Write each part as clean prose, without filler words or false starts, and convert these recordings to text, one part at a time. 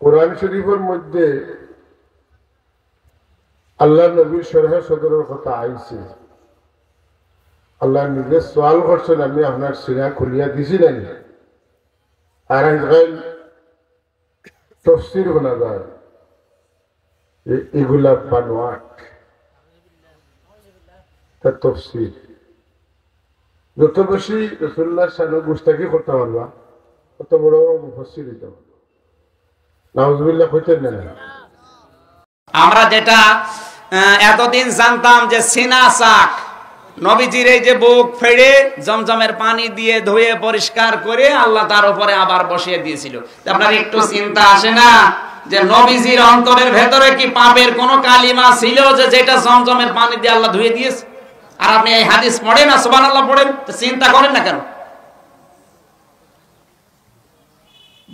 কোরআন শরীফের মধ্যে আল্লাহ নবীর শরহে সদরের কথা আইছে। আল্লাহ নিজে সওয়াল করছেন, আমি আপনার সিনা খুলিয়া দিছি না, আর আজকাল তফসির শোনা যায় এগুলা বানোয়াট, তার তফসির যত বেশি রাসূলুল্লাহর শানে গুস্তাখি করতে পারবা তত বড় মুফাসসির হইতে পারবা। নাউজুবিল্লাহ কইতেন না। আমরা যেটা এতদিন জানতাম যে সিনা চাক, নবীজির এই যে বুক ফেড়ে জমজমের পানি দিয়ে ধুয়ে পরিষ্কার করে আল্লাহ তার উপরে আবার বসিয়ে দিয়েছিল। আপনার একটু চিন্তা আসে না যে নবীজির অন্তরের ভেতরে কি পাপের কোন কালিমা ছিল যে যেটা জমজমের পানি দিয়ে আল্লাহ ধুয়ে দিয়েছে? আর আপনি এই হাদিস পড়েন না সুবহানাল্লাহ পড়েন, তো চিন্তা করেন না কেন?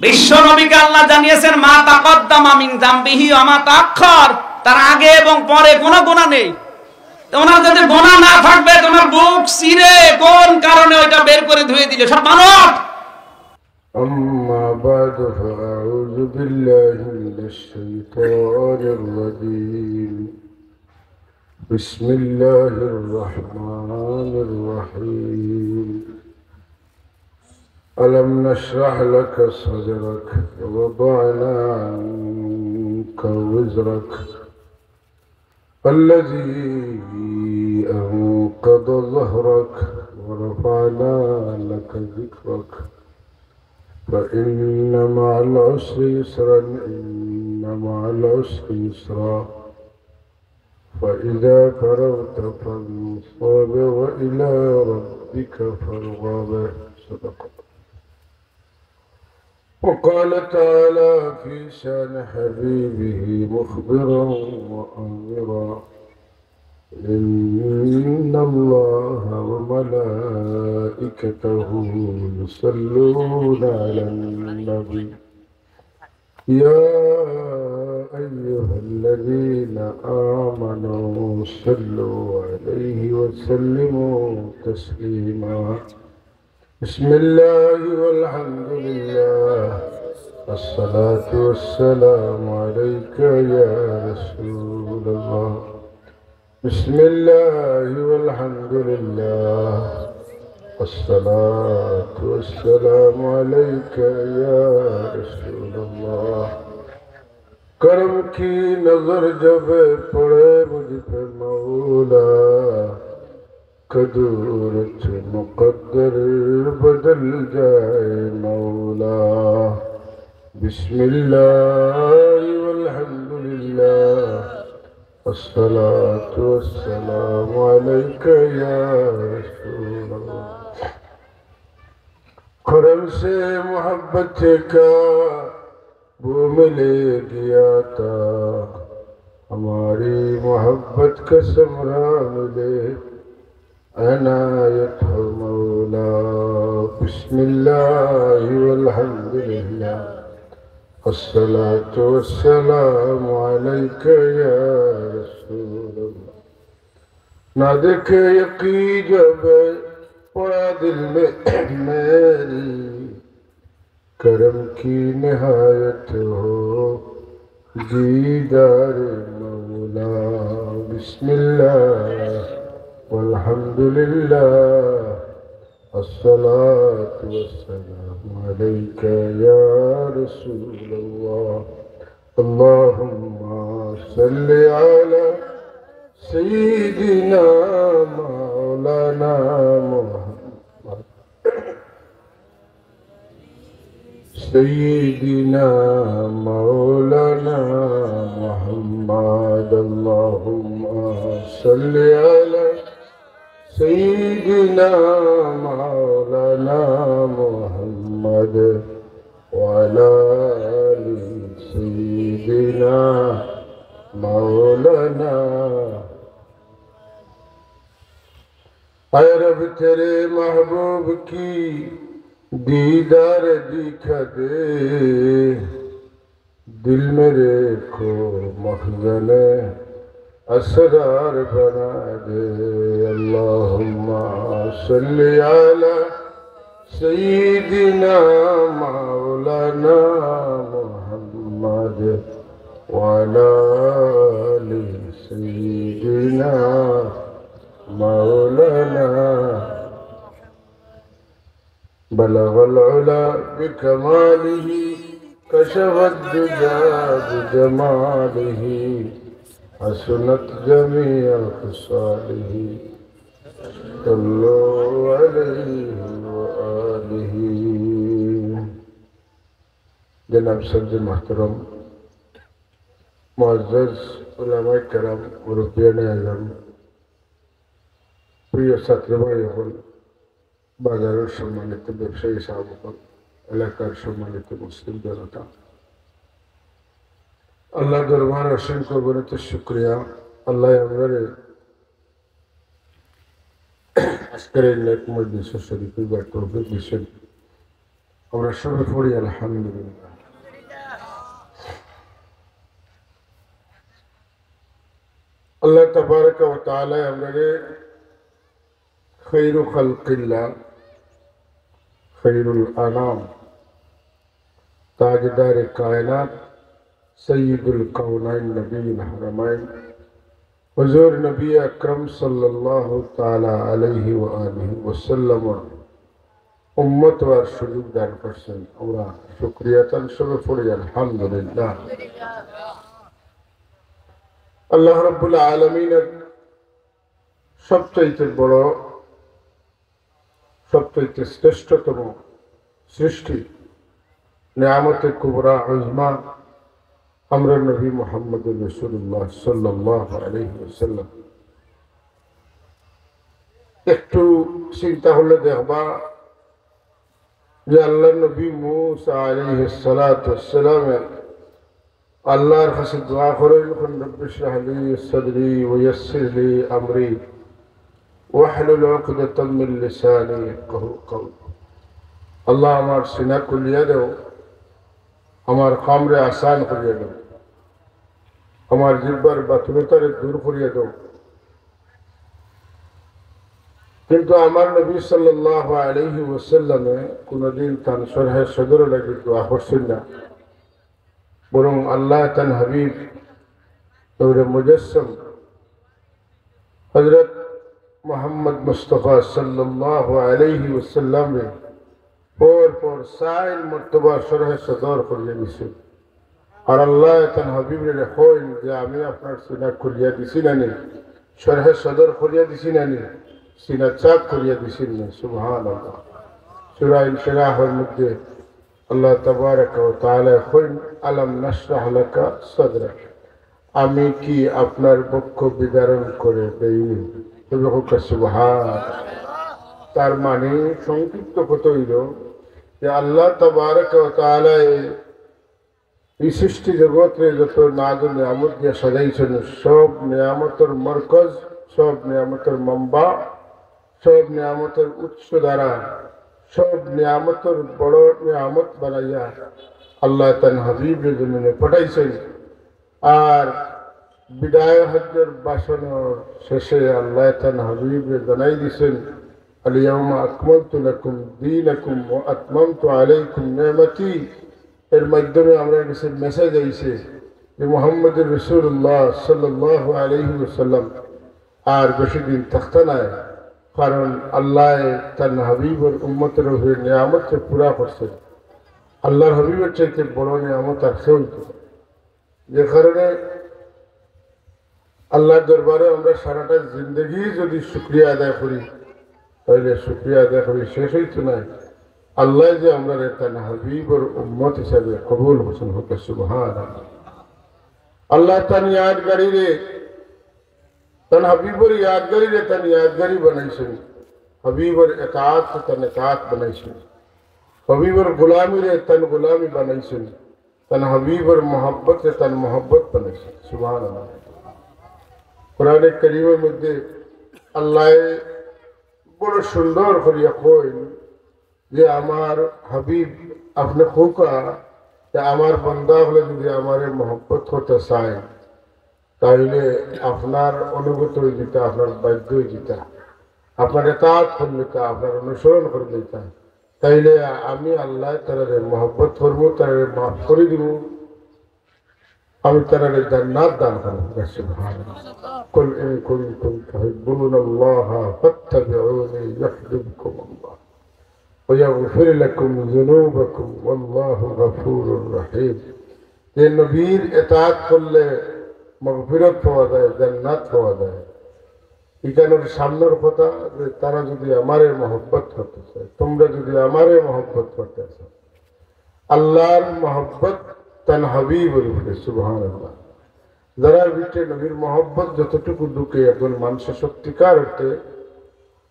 বিশ্ব নবীকে আল্লাহ জানিয়েছেন মা তাকদ্দামা মিন যামবিহি ওয়া মা তাআখার, তার আগে এবং পরে কোনো গুনাহ নেই। ওনার যদি গুনাহ না থাকবে তোমার বুক চিরে কোন কারণে ওইটা বের করে ধুয়ে দিলে? সব মানব। أما بعد فأعوذ بالله من الشيطان الرجيم بسم الله الرحمن الرحيم ألم نشرح لك صدرك ووضعنا عنك وزرك الذي أنقض ظهرك ورفعنا لك ذكرك فإن مع العسر يسرا إن مع العسر يسرا فإذا فرغت فانصب وإلى ربك فارغب. صدق. وقال تعالى في شان حبيبه مخبرا وأنذرا إن الله وملائكته يصلون على النبي يا أيها الذين آمنوا صلوا عليه وسلموا تسليما. بسم الله والحمد لله والصلاة والسلام عليك يا رسول الله. بسم الله والحمد لله والصلاة والسلام عليك يا رسول الله. کرم کی نظر جب پڑے مجھ پہ مولا قدرت مقدر بدل جائے مولا. بسم الله والحمد لله والصلاة والسلام عليك يا رسول الله. کرم سے محبت کا وہ ملے گیا تھا ہماری محبت کا ثمرہ ملے عنایت ہو مولا. بسم الله والحمد لله والصلاة والسلام عليك يا رسول الله. نہ دیکھے یقین جب پڑا دل میں میری کرم کی نہایت ہو دیدار مولا. بسم الله والحمد لله الصلاة والسلام عليك يا رسول الله. اللهم صل على سيدنا مولانا محمد سيدنا مولانا محمد. اللهم صل على سيدنا مولانا محمد وعلى آل سيدنا مولانا. اے رب تیرے محبوب کی دیدار دکھا دے دل میرے کو مخزن اسرار بنا دے. اللهم صل على سيدنا مولانا محمد محمد وعلى آل سيدنا مولانا بلغ العلا بكماله كشف الدجى بجماله حسنت جميع خصاله صلوا عليه وآله جناب صدر محترم معزز علماء کرام মুরব্বিয়ান আযম প্রিয় ছাত্র ভাই হল বাজারের সম্মানিত ব্যবসায়ী সাহাবগণ এলাকার সম্মানিত মুসলিম জনতা আল্লাহ দরবার অসংখ্য গণিত শুকরিয়া আল্লাহ আমাদের আজকের এই নেক মজলিস শরীফে বা তৌফিক দিয়েছেন আমরা সবাই পড়ি আলহামদুলিল্লাহ আল্লাহ তাবারক ওয়া তাআলা আমাদের খায়রু খালকিল্লাহ খায়রুল আনাম তাজদার কায়নাত সৈয়দুল কাউনাইন নবীল হারামাইন হুজুর নবী আকরম সাল্লাল্লাহু তাআলা আলাইহি ওয়া আলিহি ওয়াসাল্লাম উম্মত ওয়ার সুযোগ দান করছেন আমরা শুকরিয়া তান সবে পড়ি আলহামদুলিল্লাহ আল্লাহ রাব্বুল আলামিনের সবচেয়ে বড় সবচেয়ে শ্রেষ্ঠতম সৃষ্টি নিয়ামতে কুবরা উজমা আমরা নবী মুহাম্মদ রাসূলুল্লাহ সাল্লাল্লাহু আলাইহি ওয়াসাল্লাম একটু চিন্তা হলে দেখবা যে আল্লাহ নবী মুসা আলাইহিস সালাতু ওয়াসসালাম আল্লাহর কাছে দোয়া করেন রব্বি ইশরাহ লি সাদরি ওয়া ইয়াসসির লি আমরি ওয়াহলুল উকদাতাম মিন লিসানি ইয়াফকাহু কওলি আল্লাহ আমার সিনা খুলিয়ে দাও আমার কামরে আসান করিয়ে দাও আমার জিহ্বার বাতুলতারে দূর করিয়ে দাও কিন্তু আমার নবী সাল্লাল্লাহু আলাইহি ওয়াসাল্লামে কোনদিন তার শরহে সদর লাগি দোয়া করছেন না বরং আল্লাহ তান হাবিব নূরে মুজাসসাম হযরত মুহাম্মদ মুস্তাফা সাল্লাল্লাহু আলাইহি ওয়াসাল্লাম পর সাইল মর্তবা শরহে সদর করিয়ে দিয়েছেন আর আল্লাহ তান হাবিবের কইন যে আমি আপনার সিনা খুলিয়া দিছি না নি শরহে সদর করিয়া দিছি না নি সিনা চাক করিয়া দিছি না সুবহানাল্লাহ সূরা ইনশিরাহের মধ্যে আল্লাহ তাবারক ওয়া তাআলা কইন আলাম নাশরাহ লাকা সাদরাক আমি কি আপনার বক্ষ বিদারণ করে দেইনি তবে হোক সুবহানাল্লাহ তার মানে সংক্ষিপ্ত কথা হইল যে আল্লাহ তাবারক ওয়া তাআলা এই সৃষ্টি জগতে যত নাজ নিয়ামত দিয়ে সাজাইছেন সব নিয়ামতের মরকজ সব নিয়ামতের মম্বা সব নিয়ামতের উৎস দ্বারা সব নিয়ামতের বড় নিয়ামত বানাইয়া আল্লাহ তান হাবিবের জমিনে পাঠাইছেন আর বিদায় হজ্জের বাসনের শেষে আল্লাহ তান হাবিবে জানাই দিয়েছেন আল-ইয়াওমা আকমালতু লাকুম দীনাকুম ওয়া আতমামতু আলাইকুম নি'মাতি এর মাধ্যমে আমরা কাছে মেসেজ আইছে যে মুহাম্মদুর রাসূলুল্লাহ সাল্লাল্লাহু আলাইহি ওয়াসাল্লাম আর বেশি দিন থাকতে নাই কারণ আল্লাহ তার হাবিবের উম্মতের উপরে নিয়ামতকে পুরা করছেন আল্লাহর হাবিবের চাইতে বড় নিয়ামত আর কেউ যে কারণে আল্লাহর দরবারে আমরা সারাটা জিন্দগি যদি শুকরিয়া আদায় করি তাহলে শুকরিয়া আদায় করি শেষ হইতো না আল্লাহ যে আমরা তার হাবিবের উম্মত হিসাবে কবুল হোসেন হোক সুবহানাল্লাহ আল্লাহ তার ইয়াদগারি রে তার হাবিবের ইয়াদগারি রে তার ইয়াদগারি বানাইছেন হাবিবের ইতাআত তার ইতাআত বানাইছেন হাবিবের গোলামি রে তার গোলামি বানাইছেন তার হাবিবের মোহাব্বত রে তার মোহাব্বত বানাইছেন সুবহানাল্লাহ কোরআনে কারীমের মধ্যে আল্লাহ বড় সুন্দর করিয়া কইন যে আমার হাবিব আপনি খোকা যে আমার বান্দা হলে যদি আমার মোহাব্বত করতে চায় তাহলে আপনার অনুগত হয়ে যেতে আপনার বাধ্য হয়ে যেতে আপনার ইতাআত করলে আপনার অনুসরণ করে দিতে তাইলে আমি আল্লাহ তার মোহাব্বত করবো তার মাফ করে দিব আমি তারা জান্নাত দান করব সুবহানাল্লাহ কুল ইন কুনতুম তুহিব্বুনাল্লাহা ফাত্তাবিউনি ইউহিব্বুকুমুল্লাহ ওয়া ইয়াগফির লাকুম যুনুবাকুম ওয়াল্লাহু গফুরুর রহিম। যে নবীর ইতাআত করলে মাগফিরাত পাওয়া যায়, জান্নাত পাওয়া যায়। এখানের সামনের কথা যে তারা যদি আমারে মহব্বত করতে চায়, তোমরা যদি আমারে মহব্বত করতে চাও, আল্লাহর মহব্বত তান হাবিবের উপরে সুবহানাল্লাহ। যারা ভিতরে নবীর মহব্বত যতটুকু ঢুকে একজন মানুষের সত্যিকার অর্থে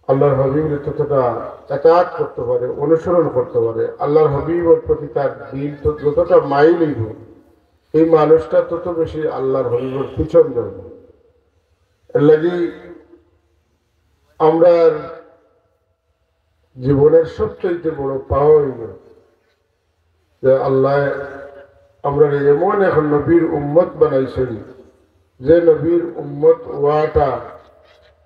আল্লাহর হাবিবের ততটা ইতাআত করতে পারে, অনুসরণ করতে পারে, আল্লাহর হাবিবের প্রতি তার দিল যতটা মাইল হইব, এই মানুষটা তত বেশি আল্লাহর হাবিবের পিছন ধরবে। এর লাগি আমরা জীবনের সবচেয়ে বড় পাওয়া হইল যে আল্লাহ আমরা এমন এখন নবীর উম্মত বানাইছেন যে নবীর উম্মত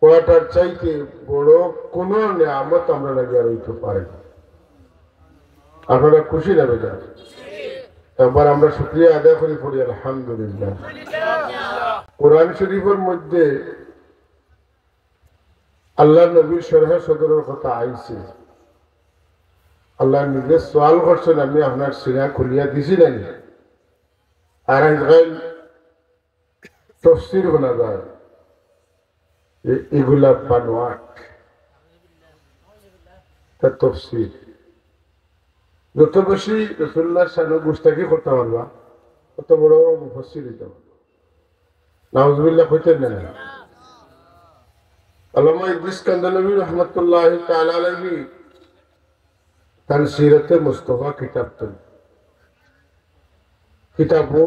ওয়াটার চাইতে বড় কোন নিয়ামত আমরা নাকি আর হইতে পারি না। আপনারা খুশি নেবে যান, একবার আমরা শুকরিয়া আদায় করি পড়ি আলহামদুলিল্লাহ। কোরআন শরীফের মধ্যে আল্লাহ নবীর শরহে সদরের কথা আইছে। আল্লাহ নিজে সওয়াল করছেন, আমি আপনার সিনা খুলিয়া দিছি না, আর তফসির শোনা যায় যে এগুলা বানোয়াট, তার তফসির যত বেশি রাসূলুল্লাহর শানে গুস্তাখি করতে পারবা তত বড় মুফাসসির হইতে পারবা। নাউযুবিল্লাহ কইতেন না। আল্লামা ইদ্রিস কান্দালভী রহমতুল্লাহি তাআলা আলাইহি তার সিরাতে মুস্তাফা কিতাবও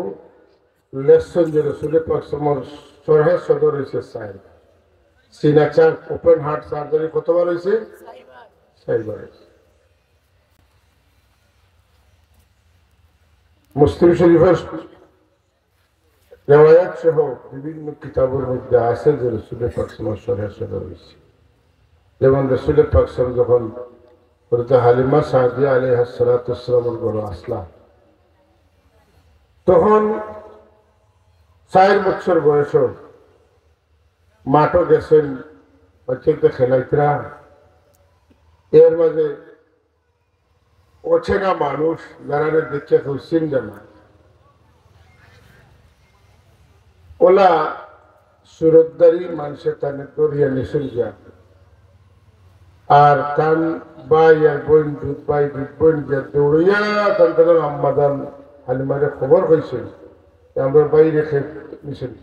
লেসন যে রাসূল পাক সাল্লাল্লাহু আলাইহি ওয়াসাল্লাম শরহে সদর হইছে সাইড সিনাচার ওপেন হার্ট সার্জারি কতবার হইছে? 6 বার। মুসলিম শরীফের রিওয়ায়াত সহ বিভিন্ন কিতাবের মধ্যে আছে যে রাসূল পাক সাল্লাল্লাহু আলাইহি ওয়াসাল্লাম শরহে সদর হইছে। যেমন রাসূল পাক সাল্লাল্লাহু যখন হযরত হালিমা সাদিয়া আলাইহিস সালাতু ওয়াস সালামের ঘরে আসলা, তখন 4 বছর বয়স, মাঠও গেছেন বাচ্চাকে খেলাইতরা। এর মাঝে অচেনা মানুষ যারা দেখছে হুসিন জানা ওলা সুরতদারি মানুষের তানে দরিয়া নিশুন যা, আর তান ভাই আর বোন দুধ ভাই দুধ বোন যা দৌড়িয়া তান তাদের আম্মাদান হালিমারে খবর হয়েছে আমরা বাইরে খেয়ে নিশুন।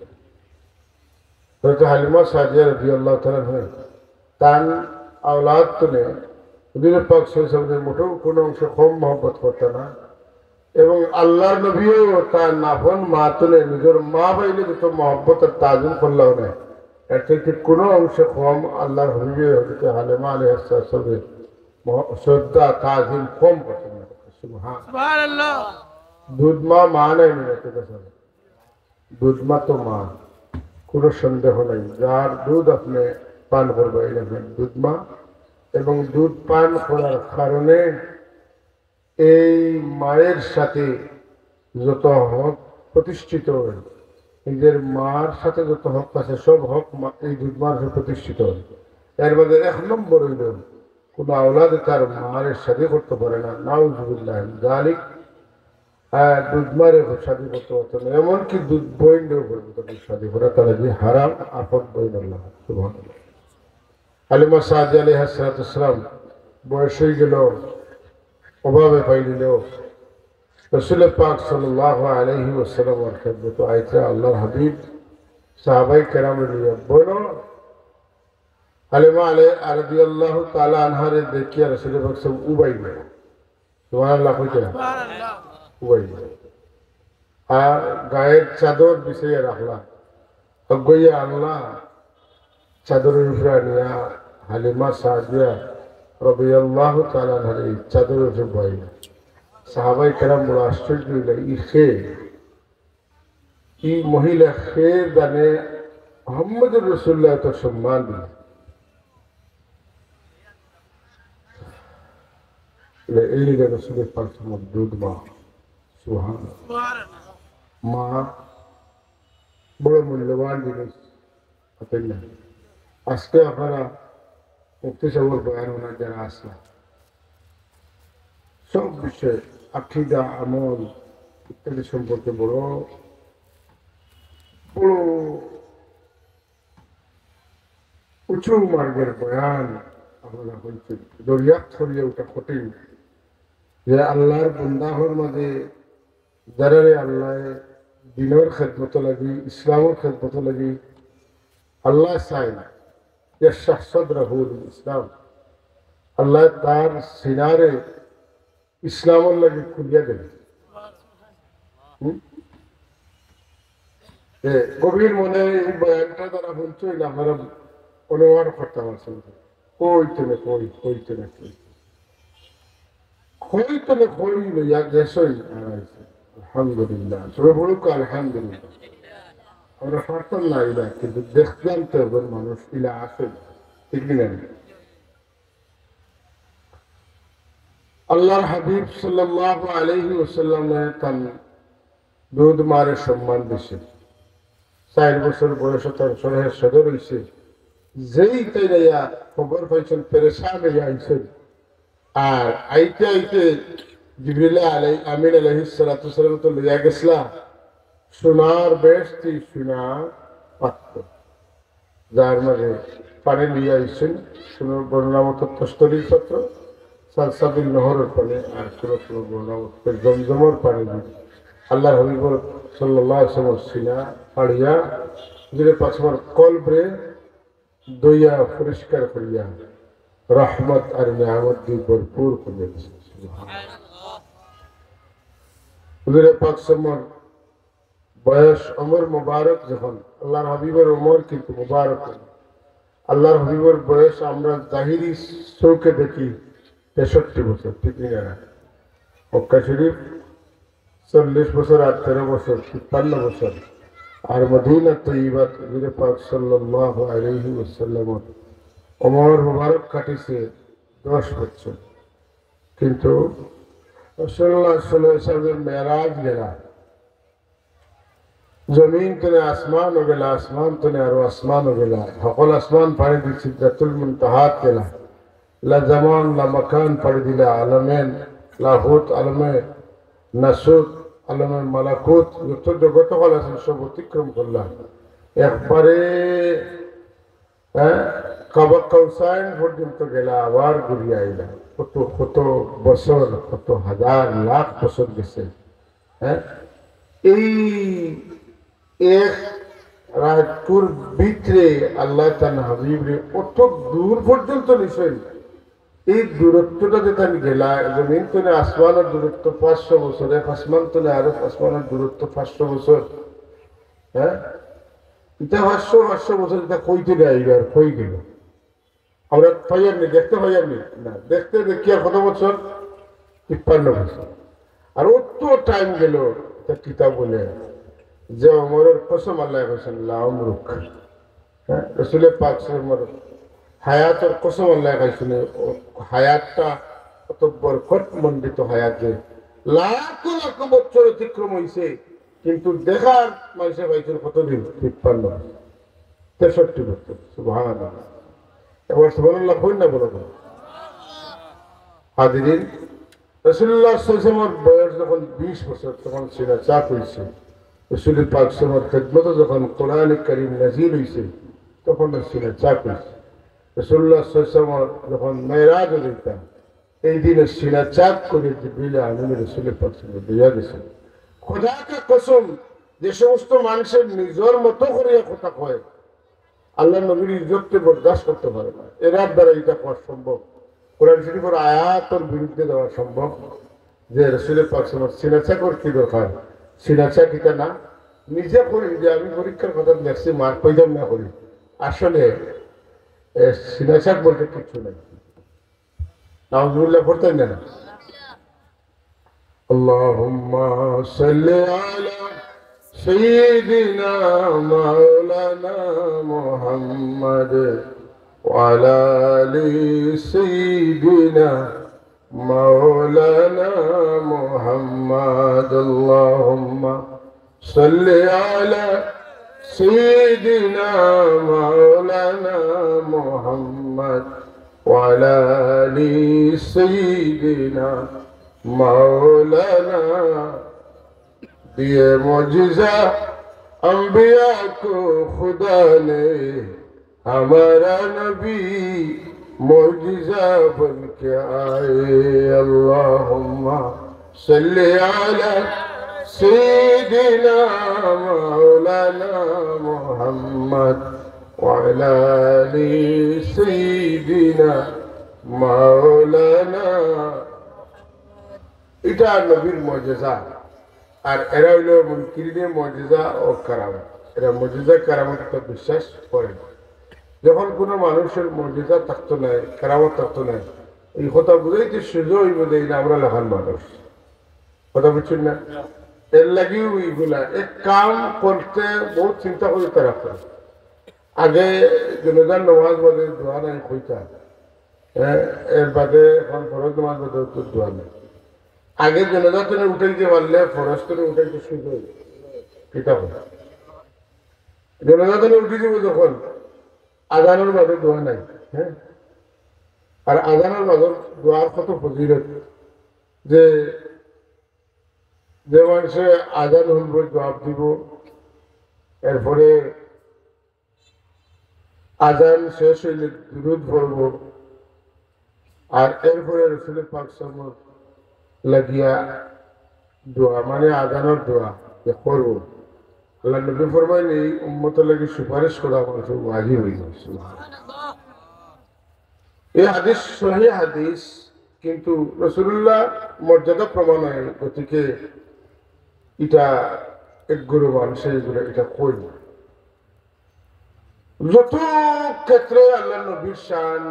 হয়তো হালিমা সাদিয়া রাদিয়াল্লাহু তাআলা হয় তান আওলাদ তুলে হুজুর পাক সাল্লাল্লাহু আলাইহি ওয়াসাল্লামের মোটেও কোনো অংশ কম মহব্বত করতে না, এবং আল্লাহর নবীও তার নাফন মা তুলে নিজের মা বাইলে যত মহব্বত আর তাজিম করলেও না, এর থেকে কোনো অংশ কম আল্লাহর হাবিবে হযরত হালিমা আলাইহিস সালামের শ্রদ্ধা তাজিম কম পছন্দ করতে। সুবহানাল্লাহ। দুধ মা মা নাই মেয়েতে কাছে, দুধ মা তো মা, কোনো সন্দেহ নাই। যার দুধ আপনি পান করবে এরকম দুধ মা, এবং দুধ পান করার কারণে এই মায়ের সাথে যত হক প্রতিষ্ঠিত হয়, নিজের মার সাথে যত হক আছে সব হক এই দুধ মার প্রতিষ্ঠিত হয়। এর মধ্যে 1 নম্বর হইল কোন আওলাদ তার মায়ের সাথে করতে পারে না, নাউযুবিল্লাহ যালিক। হ্যাঁ, দুধ মারে শাদী করতে পারতো না, এমনকি দুধ বইন্ডেও করবো শাদী করা, তারা যে হারাম আপন বইন। আল্লাহ সুবহানাল্লাহ। হালিমা সাদিয়া আলাইহিস সালাতু ওয়াস সালাম বয়স হয়ে গেল, অভাবে পাইল, রাসূল পাক সাল্লাল্লাহু আলাইহি ওয়াসাল্লামের খেদমতে আইতা আল্লাহর হাবিব সাহাবায়ে কেরাম নিয়ে বলো হালিমা রাদিয়াল্লাহু তাআলা আনহারে দেখিয়া রাসূল পাক সাল্লাল্লাহু উবাইল, সুবহানাল্লাহ কইতে সুবহানাল্লাহ উবাইল, আর গায়ের চাদর বিছিয়ে রাখলা, গইয়া আল্লাহ চাদরের উপরে নিয়া হালিমা সাদিয়া রাদিয়াল্লাহু তাআলা আনহার চাদরের উপরে বইল। সাহাবায়ে কেরাম বড় আশ্চর্য হইল, এই মহিলা সে জানে মুহাম্মদুর রাসূলুল্লাহ এত সম্মান দিল। এই রাসূলের পাক দুধ মা, সুবহানাল্লাহ, মা বড় মূল্যবান জিনিস হতেন না। আজকে আপনারা মুফতি সাহেবের বয়ান ওনার যারা আসলাম সব বিষয়ে আকিদা আমল ইত্যাদি সম্পর্কে বড় বড় উঁচু মার্গের বয়ান আপনারা হয়েছেন। দরিয়াত ছড়িয়ে ওটা কঠিন যে আল্লাহর বন্দাহর মাঝে যারা আল্লাহ দিনের খেদমত লাগি ইসলামের খেদমত লাগি আল্লাহ চায় না ইসলাম আল্লাহ তার সিনারে ইসলামের লাগে খুলিয়া দেবে। গভীর মনে এই বয়ানটা তারা বলছো আপনারা অনুমান করতে পারছেন কইতে না কইতে না কইতে না কই লইয়া গেছই আলহামদুলিল্লাহ সবে বলুক আলহামদুলিল্লাহ। আমরা পারতাম না ইলা কিন্তু দেখলাম তো এবার মানুষ ইলা আসে ঠিক না। আল্লাহর হাবিব সাল্লাল্লাহু আলাইহি ওয়াসাল্লামে তার দুধ মারে সম্মান দিছে। 4 বছর বয়সে তার শরীরে সদর হয়েছে। যেই তাইয়া খবর পাইছেন পেরেশান হয়ে আইছেন। আর আইতে আইতে জিবরিল আমিন আলাইহিস সালাতু ওয়াসসালাম তো লইয়া গেছলা সোনার বেশটি সোনা পাত্র যার মাঝে পানি লইয়া আইছেন সোনার বর্ণনা মতো তস্তরির পাত্র সালসাবিল নহরের পানি আর কোনো কোনো বর্ণনা মতো জমজমের পানি দিয়ে আল্লাহ হাবিব সাল্লাল্লাহু আলাইহি ওয়াসাল্লাম সিনা পাড়িয়া যে পাঁচবার কলবে দইয়া পরিষ্কার করিয়া রহমত আর নিয়ামত দিয়ে ভরপুর করিয়া দিয়েছে। হুজুরে পাক সাল্লাল্লাহু বয়স ওমর মুবারক যখন আল্লাহর হাবিবের ওমর কিন্তু মুবারক আল্লাহর হাবিবের বয়স আমরা জাহিরি চৌকে দেখি 63 বছর ঠিক না। মক্কা শরীফ 40 বছর আর 13 বছর 53 বছর আর মদিনা তৈয়বা হুজুরে পাক সাল্লাল্লাহু আলাইহি ওয়াসাল্লাম ওমর মুবারক কাটিছে 10 বছর। কিন্তু রাসূলুল্লাহ সাল্লাল্লাহু আলাইহি ওয়াসাল্লাম মেরাজ গেলা জমিন তনে আসমান हो गेला আসমান তনে আরো আসমান हो गेला সকল আসমান পাড়ি দিল সিদরাতুল মুনতাহাত গেলা লা জামান লা মাকান পাড়ি দিলা আলমেন লাহুত আলমে নাসুত আলমে মালাকুত যত জগৎ সকল আছে সব অতিক্রম করলাম একবারে কাবা কাউসাইন পর্যন্ত গেলা আবার ঘুরিয়ে আইলা কত কত বছর কত হাজার লাখ বছর গেছে। এই এক রাজপুর ভিতরে আল্লাহ তার হাবিবরে অত দূর পর্যন্ত নিছেন। এই দূরত্বটা যেটা গেলা জমিন তলে আসমানের দূরত্ব 500 বছর এক আসমান তলে আরো আসমানের দূরত্ব 500 বছর। এটা 500 বছর এটা কইতে দেয় আর কই গেল আমরা পাইয়ানি দেখতে পাইয়ানি না দেখতে দেখি আর কত বছর 53 বছর। আর অত টাইম গেল তা কিতাব বলে যে ওমরের কসম আল্লাহ কসম লামরুক রাসূল পাক সাল্লাল্লাহু হায়াতের কসম আল্লাহ কইছেন হায়াতটা কত বরকত মণ্ডিত হায়াত যে লাখ লাখ বছর অতিক্রম হইছে কিন্তু দেখার মানুষের পাইছেন কতদিন 53 63 বছর। সুবহানাল্লাহ এবার সুবহানাল্লাহ কই না বলো হাজিরিন রাসূলুল্লাহ সাল্লাল্লাহু আলাইহি ওয়াসাল্লামের বয়স যখন 20 বছর তখন সিনা চাপ হইছে। রাসূল পাক সাল্লাল্লাহু খেদমতে যখন কোরআন কারীম নাযিল হইছে তখন সিনা চাপ হইছে। রাসূলুল্লাহ সাল্লাল্লাহু আলাইহি ওয়াসাল্লাম যখন মেরাজ হইতা এই দিনে সিনা চাপ করে জিবরিল আমিন রাসূল পাক সাল্লাল্লাহু দিয়া গেছে। খোদা কা কসম যে সমস্ত মানুষের নিজের মতো করে কথা কয় আল্লাহ নবীর ইজ্জতকে বরদাস্ত করতে পারে না এর দ্বারা এটা করা সম্ভব। কোরআন শরীফের আয়াতের বিরুদ্ধে দেওয়া সম্ভব যে রাসূল পাক সাল্লাল্লাহু সিনা চাকর কি দরকার সিনা চাকিটা না নিজে করি যে আমি পরীক্ষার কথা দেখছি মার পয়দাম না করি আসলে সিনা চাক বলতে কিছু নাই। নাউজুবিল্লাহ পড়তেন না আল্লাহুম্মা সাল্লি আলা সাইয়্যিদিনা মাওলানা মুহাম্মাদ ওয়া আলা আলি সাইয়্যিদিনা মাওলানা মুহাম্মাদ আল্লাহুম্মা সাল্লি আলা سيدنا مولانا محمد وعلى آل سيدنا مولانا दिए मौजिज़ा अंबिया को खुदा ने हमारा नबी मौजिज़ा बन के आए अल्लाहुम्मा सल्ली अला सय्यिदिना मौलाना मुहम्मद वअला आलि सय्यिदिना मौलाना এটা নবীর মৌজিজা আর এরা হইল মুনকিরিনের মজিজা ও কারামত এরা মজিজা কারামতটা বিশ্বাস করে না যখন কোনো মানুষের মজিজা থাকতো না কারামত থাকতো না এই কথা বুঝাইতে সুযোগ হইব যে আমরা লেখান মানুষ কথা বুঝছেন না এর লাগিও এইগুলা এক কাম করতে বহুত চিন্তা করে তারা করে আগে জনজান নামাজ বাদে দোয়া নাই কইতা এর বাদে এখন ফরজ নামাজ বাদে দোয়া নাই আগে জনজাতনে উঠাইতে পারলে ফরস্তরে উঠাইতে সুযোগ এটা হয় জনজাতনে উঠে যাব যখন আজানের মাঝে দোয়া নাই হ্যাঁ আর আজানের মাঝে দোয়ার কত ফজিলত যে যে মানুষে আজান হইব জবাব দিব এরপরে আজান শেষ হইলে দুরূদ পড়ব আর এরপরে রাসূল পাক সাল্লাল্লাহু লাগিয়া দোয়া মানে আজানের দোয়া করব আল্লাহ নবী ফরমাইন এই উম্মতের লাগি সুপারিশ করা মানুষ ওয়াজিব হয়ে গেছে এই হাদিস সহিহ হাদিস কিন্তু রাসূলুল্লাহ মর্যাদা প্রমাণ হয় গতিকে এটা এক গুরু মানুষের এটা কই যত ক্ষেত্রে আল্লাহ নবীর শান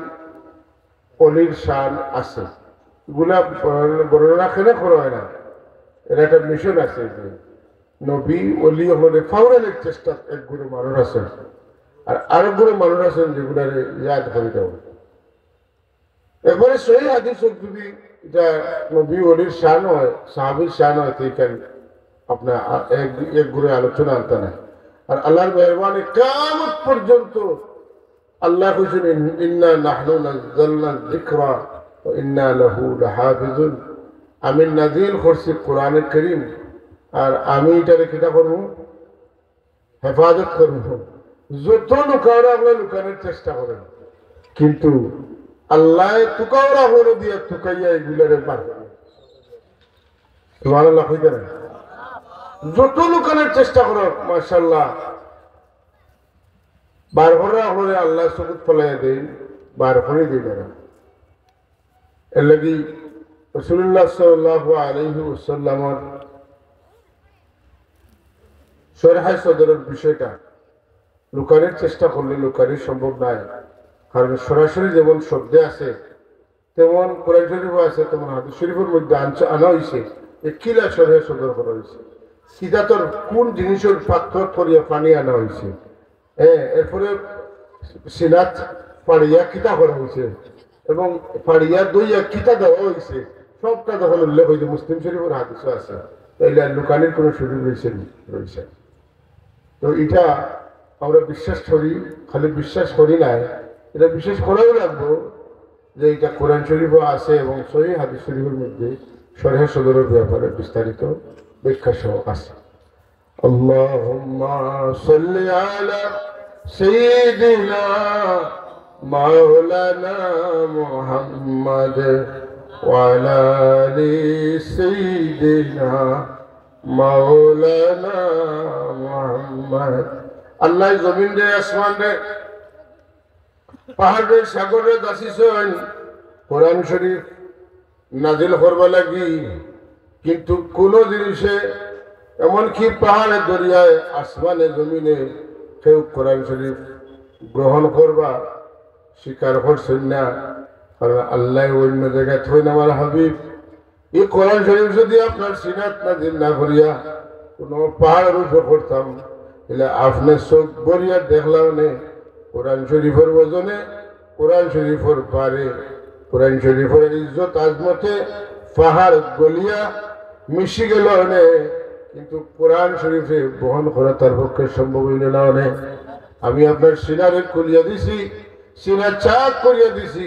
অলির শান আছে এগুলা বর্ণনা কেনে করা হয় না এর একটা মিশন আছে যে নবী অলি হলে ফাউরানের চেষ্টা এক গুরু মানুষ আছেন আর আরো গুরু মানুষ আছেন যেগুলার ইয়াদ করে দেব একবারে সহি হাদিস যদি এটা নবী অলির শান হয় সাহাবীর শান হয় সেইখানে আপনার এক গুরু আলোচনা আনতে না আর আল্লাহর মেহরবানি কিয়ামত পর্যন্ত আল্লাহ কইছেন ইন্না নাহনু নাযালনা যিকরা ওয়া ইন্না লাহু লাহাফিজুন আমি নাযিল করছি কোরআনুল কারীম আর আমি এটারে কিতা করব হেফাজত করব যত লুকাওয়া হলো লুকানোর চেষ্টা করেন কিন্তু আল্লাহ তুকাওয়া হলো দিয়ে তুকাইয়া এগুলারে মারবে সুবহানাল্লাহ কইতে না যত লুকানোর চেষ্টা করো মাশাআল্লাহ বার করা হলে আল্লাহ সবুত ফলাইয়া দেন বার করে দিয়ে দেন এর লাগি রাসূলুল্লাহ সাল্লাল্লাহু আলাইহি ওয়াসাল্লামের শরহে সদরের বিষয়টা লুকানোর চেষ্টা করলে লুকানো সম্ভব নয় কারণ সরাসরি যেমন শব্দে আছে তেমন কোরআন শরীফ আছে তেমন হাদিস শরীফের মধ্যে আনা হয়েছে কিলা শরহে সদর করা হয়েছে সিদাতর কোন জিনিসের পাত্র করিয়া পানি আনা হয়েছে এরপরে সিনাত পাড়িয়া কিতা করা হয়েছে এবং পাড়িয়া দইয়া কিতা দেওয়া হয়েছে সবটা যখন উল্লেখ হয়েছে মুসলিম শরীফের হাদিসও আছে তাইলে লুকানির কোনো সুযোগ রয়েছে তো এটা আমরা বিশ্বাস করি খালি বিশ্বাস করি না এটা বিশ্বাস করাও লাগবো যে এটা কোরআন শরীফও আছে এবং সহিহ হাদিস শরীফের মধ্যে শরহে সদরের ব্যাপারে বিস্তারিত ব্যাখ্যা সহ আছে আল্লাহুম্মা সাল্লি আলা সাইয়্যিদিনা মাওলানা মুহাম্মদ ওয়া আলা আলি সাইয়্যিদিনা মাওলানা মুহাম্মদ আল্লাহ জমিন রে আসমান রে পাহাড় রে সাগর রে দাসিছেন কোরআন শরীফ নাজিল করবা লাগি কিন্তু কোন জিনিসে এমনকি পাহাড়ে দরিয়ায় আসমানে জমিনে কেউ কোরআন শরীফ গ্রহণ করবা স্বীকার করছেন না কারণ আল্লাহ অন্য জায়গায় থইন আমার হাবিব এই কোরআন শরীফ যদি আপনার সিনাত নাজিল না করিয়া কোনো পাহাড়ের উপর করতাম তাহলে আপনার চোখ বরিয়া দেখলাম নে কোরআন শরীফের ওজনে কোরআন শরীফের পারে কোরআন শরীফের ইজ্জত আজমতে পাহাড় গলিয়া মিশি গেল নে কিন্তু কোরআন শরীফে বহন করা তার পক্ষে সম্ভব হইল না। অনেক আমি আপনার সিনারে খুলিয়া দিছি, সিনা চাক করিয়া দিছি,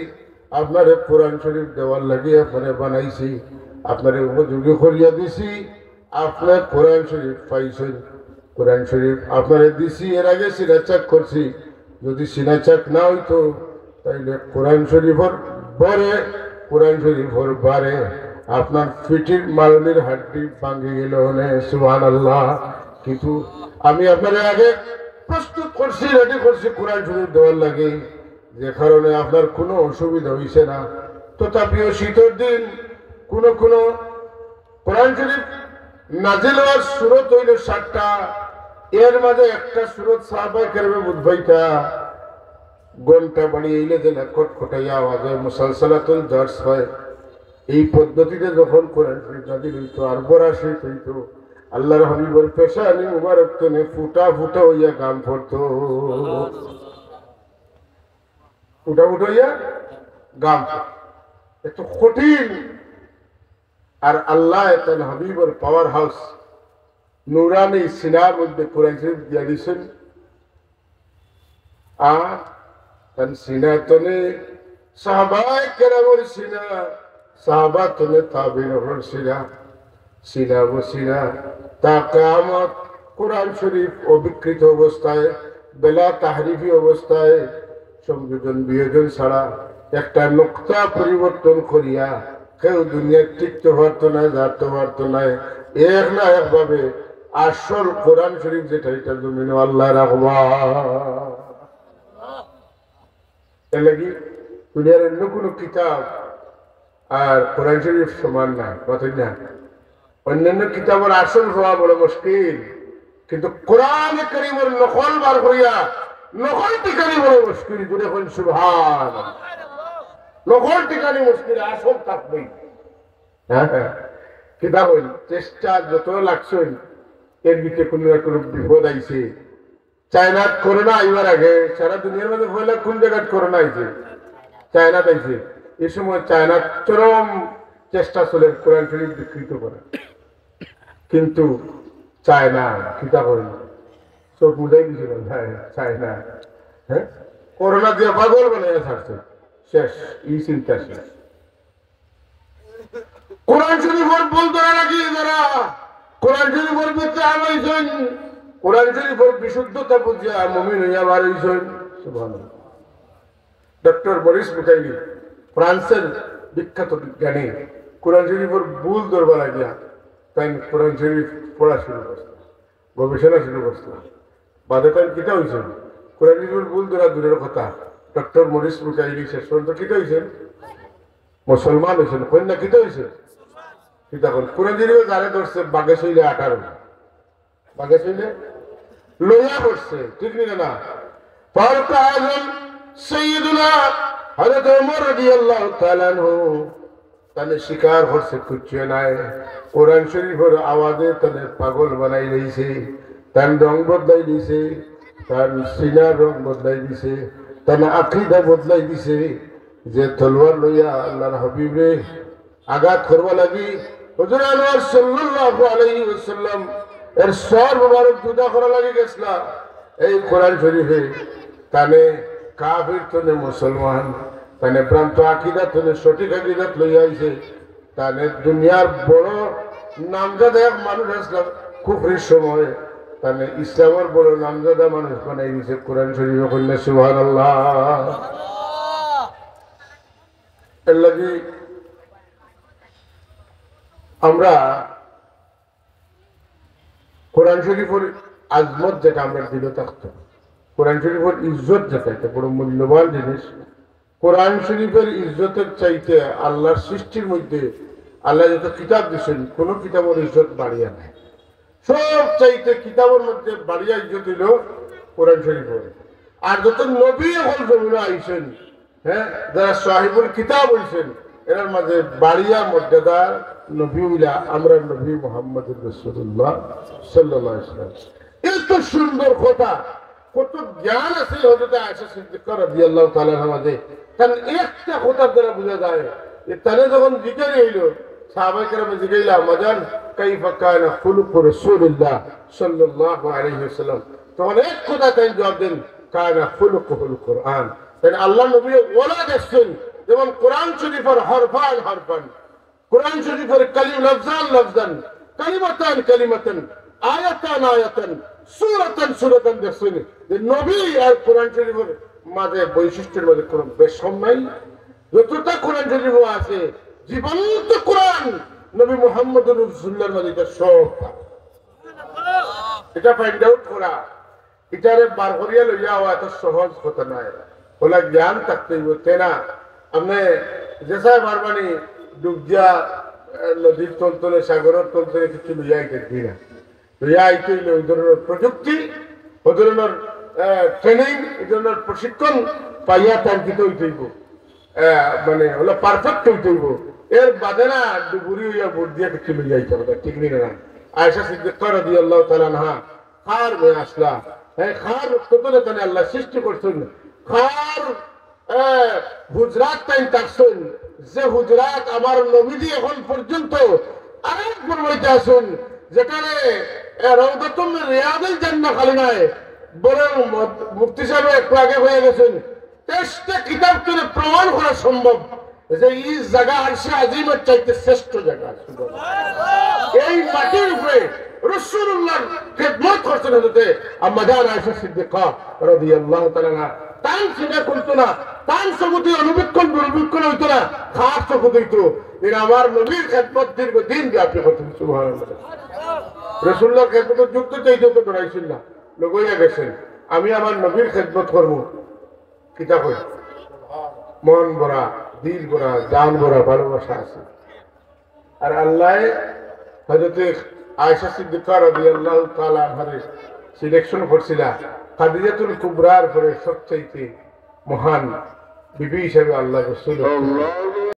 আপনারে কোরআন শরীফ দেওয়ার লাগিয়ে আপনারে বানাইছি, আপনারে উপযোগী করিয়া দিছি, আপনার কোরআন শরীফ পাইছেন। কোরআন শরীফ আপনারে দিছি, এর আগে সিনা চাক করছি। যদি সিনা চাক না হইতো তাইলে কোরআন শরীফর বরে, কোরআন শরীফর বারে আপনার পিঠির মারলির হাড্ডি ভাঙে গেল। সুবহানাল্লাহ। কিন্তু আমি আপনার আগে প্রস্তুত করছি, রেডি করছি কোরআন শরীফ দেওয়ার লাগে, যে কারণে আপনার কোনো অসুবিধা হইছে না। তথাপিও শীতের দিন কোনো কোরআন শরীফ নাজিল হওয়ার সুরত হইল 7টা, এর মাঝে একটা সুরত সাহাবায়ে কেরামের বুঝবাইতা ঘন্টা বাড়িয়ে এলে যে খটখটাইয়া আওয়াজে মুসালসালাতুল জার্স হয়। এই পদ্ধতিতে যখন কোরআন শরীফ নাজিল হইতো আর বড়া শরীফ হইতো, আল্লাহর হাবিবের পেশানি মুবারক তনে ফুটা ফুটা হইয়া গাম পড়তো, ফুটা ফুটা হইয়া গাম পড়তো। এত কঠিন। আর আল্লাহ তার হাবিবের পাওয়ার হাউস নুরানি সিনার মধ্যে কোরআন শরীফ দিয়া দিয়েছেন। আর তার সিনা তনে সাহাবায়ে কেরামের সিনা, সাহাবা তনে তাবিঈনের সিনা, সিনা ও সিনা তা কিয়ামত কোরআন শরীফ অবিকৃত অবস্থায়, বেলা তাহরিফি অবস্থায় সংযোজন বিয়োজন ছাড়া একটা নোক্তা পরিবর্তন করিয়া কেউ দুনিয়ায় টিকতে পারতো না, যাতে পারতো না। এক না একভাবে আসল কোরআন শরীফ যেটা, এটা জমিনে আল্লাহ রাখবা। এর লাগি দুনিয়ার অন্য কোনো কিতাব আর কোরআন শরীফ সমান না, কথা না। অন্যান্য কিতাবের আসল হওয়া বড় মুশকিল, কিন্তু কোরআন কারীমের নকল বার করিয়া নকল টিকানি বড় মুশকিল। জুড়ে কোন সুবহান। নকল টিকানি মুশকিল, আসল থাকবেই। হ্যাঁ, কিতাব হইল চেষ্টা যত লাগছে, এর ভিতরে কোনো না কোনো বিপদ আইছে। চায়নাত করোনা আইবার আগে সারা দুনিয়ার মধ্যে হইলে কোন জায়গায় করোনা আইছে? চায়নাত আইছে। এই সময় চায়নার চরম চেষ্টা চলে কোরআন শরীফ বিকৃত করা, কিন্তু চায়না কিতাব হইল চোখ মুদাই দিছিল। চায়না হ্যাঁ করোনা দিয়ে পাগল বানাইয়া ছাড়ছে, শেষ। এই চিন্তা শেষ। কোরআন শরীফের বল ধরা রাখি যারা কোরআন শরীফের ভিতরে আনাইছেন, কোরআন শরীফের বিশুদ্ধতা বুঝিয়া মুমিন হইয়া বার হইছেন। সুবহানাল্লাহ। ডক্টর মরিস বুখারী, ফ্রান্সের বিখ্যাত বিজ্ঞানী, কোরআন শরীফের ভুল ধরবা লাগিয়া তাই কোরআন শরীফ পড়া শুরু করছে, গবেষণা শুরু করছে। বাদে তাই কিতা হয়েছে? কোরআন শরীফের ভুল ধরা দূরের কথা, ডক্টর মরিস বুখারী শেষ পর্যন্ত কিতা হয়েছেন? মুসলমান হয়েছেন। কন্যা কিতা হয়েছে? কিতা করেন? কোরআন শরীফে যারে ধরছে বাগে শৈলে 18, বাগে শৈলে লইয়া করছে, ঠিক না? ফারুক আযম সাইয়্যিদুনা হযরত ওমর রাদিয়াল্লাহু তাআলা আনহু তানে শিকার করছে কুচ্চে নাই, কোরআন শরীফের আওয়াজে তানে পাগল বানাই দিয়েছে, তার রং বদলাই দিছে, তার সিনার রং বদলাই দিছে, তার আকীদা বদলাই দিছে। যে তলোয়ার লইয়া আল্লাহর হাবিবে আঘাত করবা লাগি হুজুর আনোয়ার সাল্লাল্লাহু আলাইহি ওয়াসাল্লাম এর সর মুবারক জুদা করা লাগি গেছলা এই কোরআন শরীফে। তানে কাফির তনে মুসলমান, তানে ভ্রান্ত আকীদা তনে সঠিক আকীদাত লইয়া আইছে, তানে দুনিয়ার বড় নামজাদা এক মানুষ আসলাম কুফরির সময়, তানে ইসলামের বড় নামজাদা মানুষ বানাই দিছে কোরআন শরীফে। কইলে সুবহানাল্লাহ। এর লাগি আমরা কোরআন শরীফের আজমত যেটা আমরা দিল থাকতো, কোরআন শরীফের ইজ্জত যেটা, এটা বড় মূল্যবান জিনিস। কোরআন শরীফের ইজ্জতের চাইতে আল্লাহর সৃষ্টির মধ্যে আল্লাহ যত কিতাব দিচ্ছেন কোন কিতাবের ইজ্জত বাড়িয়া নাই। সব চাইতে কিতাবের মধ্যে বাড়িয়া ইজ্জত দিল কোরআন শরীফের। আর যত নবী হল জমিনে আইছেন, হ্যাঁ, যারা সাহিবুল কিতাব হইছেন, এর মাঝে বাড়িয়া মর্যাদা নবী হইলা আমরা নবী মুহাম্মদুর রাসূলুল্লাহ সাল্লাল্লাহু আলাইহি ওয়াসাল্লাম। এত সুন্দর কথা, কত জ্ঞান আছে হযরত আয়েশা সিদ্দিকা রাদিয়াল্লাহু তাআলা আনহা। তার একটা কথার দ্বারা বোঝা যায় যে তারে যখন জিকির হইল সাহাবায়ে কেরাম জিজ্ঞাসা মাজান কাইফা কানা খুলুকু রাসূলুল্লাহ সাল্লাল্লাহু আলাইহি ওয়াসাল্লাম তো অনেক কথা তাই জবাব দেন কানা খুলুকুল কুরআন তাই আল্লাহ নবী ওলা দেখছেন যেমন কোরআন শরীফের হরফান হরফান কোরআন শরীফের কালিম লফজান লফজান কালিমাতান কালিমাতান আয়াতান আয়াতান সূরাতান সূরাতান দেখছেন যে নবী আর কোরআন শরীফের মাঝে বৈশিষ্ট্যের মধ্যে কোনো বেশম নাই যতটা কোরআন শরীফ আছে জীবন্ত কোরআন নবী মুহাম্মদুর রাসূলুল্লাহর মধ্যে এটা সব এটা ফাইন্ড আউট করা এটারে বার করিয়া লইয়া হওয়া এত সহজ কথা নয় বলে জ্ঞান থাকতে হইতে না আপনি যেসায় বারবানি ডুবজিয়া নদীর তলতলে সাগরের তলতলে কিছু লইয়া আইতে না লইয়া আইতে হইলে ওই ধরনের প্রযুক্তি ওই ধরনের ট্রেনিং এই ধরনের প্রশিক্ষণ পাইয়া তাঙ্কিত হইতে হইব মানে হলো পারফেক্ট হইতে হইব এর বাদে না ডুবুরি হইয়া ভোট দিয়া কিছু লইয়া আইতে হবে ঠিক নেই না আয়েশা সিদ্দিকা রাদিয়াল্লাহু তাআলা আনহা খার হয়ে আসলা হ্যাঁ খার কতলে তানে আল্লাহ সৃষ্টি করছেন খার হুজরাত তাই থাকছেন যে হুজরাত আমার নবীজি এখন পর্যন্ত আরেক বলতে আসুন যেখানে রওদাতুল রিয়াদুল জান্নাহ খালি নয় বরং মুফতি সাহেব একটু আগে হয়ে গেছেন 23টা কিতাব তুলে প্রমাণ করা সম্ভব যে এই জায়গা আরশে আজিমের চাইতে শ্রেষ্ঠ জায়গা এই মাটির উপরে রাসূলুল্লাহর খিদমত করছেন হযরত আম্মা জান আয়েশা সিদ্দিকা রাদিয়াল্লাহু তাআলা আনহা তান সিনে করতো না তান সবুতি অনুবীক্ষণ দুর্বীক্ষণ হইতো না খাস চকুত হইতো এর আমার নবীর খিদমত দীর্ঘদিন ব্যাপী করতেন সুবহানাল্লাহ রাসূলুল্লাহর খিদমত যুক্ত চাইতে তো ডরাইছিল না লোক হইয়া গেছেন আমি আমার নবীর খিদমত করব কিতাব হই মন ভরা দিল ভরা জান ভরা ভালোবাসা আছে আর আল্লাহ হযরত আয়েশা সিদ্দিকা রাদিয়াল্লাহু তাআলা আনহার সিলেকশন করছিল খাদিজাতুল কুবরার পরে সবচেয়ে মহান বিবি হিসেবে আল্লাহ রাসূল